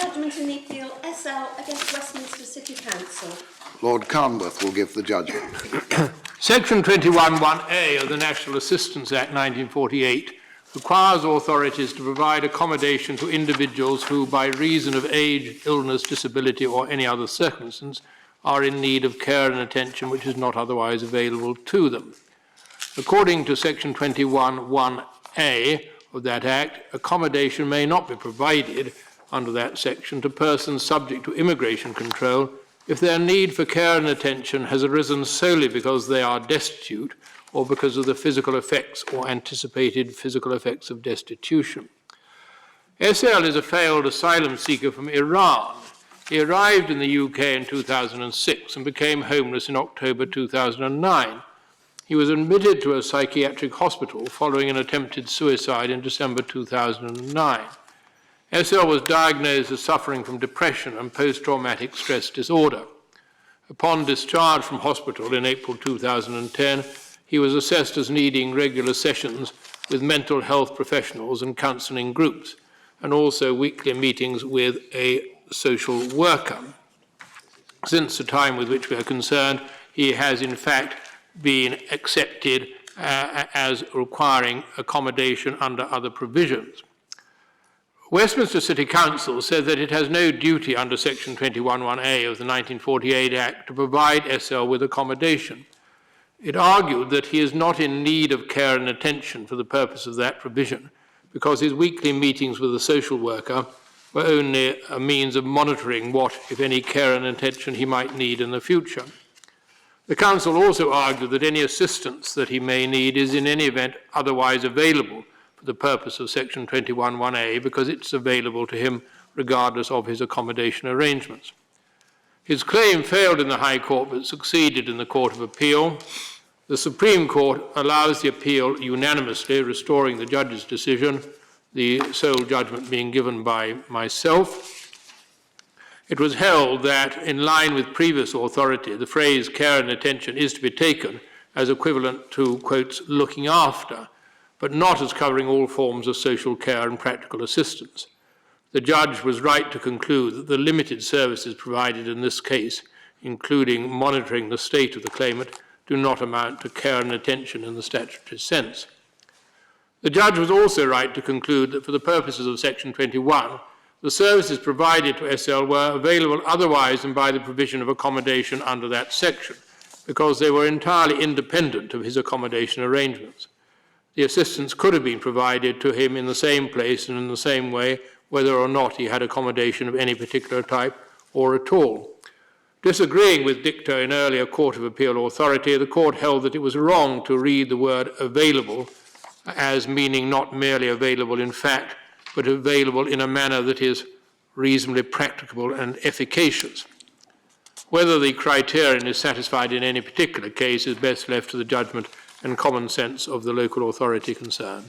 Judgment in the appeal SL against Westminster City Council. Lord Carnworth will give the judgment. Section 21(1)A of the National Assistance Act 1948 requires authorities to provide accommodation to individuals who, by reason of age, illness, disability, or any other circumstance, are in need of care and attention which is not otherwise available to them. According to Section 21(1)A of that Act, accommodation may not be provided under that section to persons subject to immigration control if their need for care and attention has arisen solely because they are destitute or because of the physical effects or anticipated physical effects of destitution. SL is a failed asylum seeker from Iran. He arrived in the UK in 2006 and became homeless in October 2009. He was admitted to a psychiatric hospital following an attempted suicide in December 2009. SL was diagnosed as suffering from depression and post-traumatic stress disorder. Upon discharge from hospital in April 2010, he was assessed as needing regular sessions with mental health professionals and counselling groups, and also weekly meetings with a social worker. Since the time with which we are concerned, he has in fact been accepted as requiring accommodation under other provisions. Westminster City Council said that it has no duty under Section 21(1)A of the 1948 Act to provide SL with accommodation. It argued that he is not in need of care and attention for the purpose of that provision, because his weekly meetings with a social worker were only a means of monitoring what, if any, care and attention he might need in the future. The Council also argued that any assistance that he may need is in any event otherwise available for the purpose of Section 21(1)A because it's available to him regardless of his accommodation arrangements. His claim failed in the High Court but succeeded in the Court of Appeal. The Supreme Court allows the appeal unanimously, restoring the judge's decision, the sole judgment being given by myself. It was held that, in line with previous authority, the phrase care and attention is to be taken as equivalent to, quotes, looking after, but not as covering all forms of social care and practical assistance. The judge was right to conclude that the limited services provided in this case, including monitoring the state of the claimant, do not amount to care and attention in the statutory sense. The judge was also right to conclude that for the purposes of Section 21, the services provided to SL were available otherwise than by the provision of accommodation under that section, because they were entirely independent of his accommodation arrangements. The assistance could have been provided to him in the same place and in the same way, whether or not he had accommodation of any particular type or at all. Disagreeing with dicta in earlier Court of Appeal authority, the Court held that it was wrong to read the word available as meaning not merely available in fact, but available in a manner that is reasonably practicable and efficacious. Whether the criterion is satisfied in any particular case is best left to the judgment and common sense of the local authority concerned.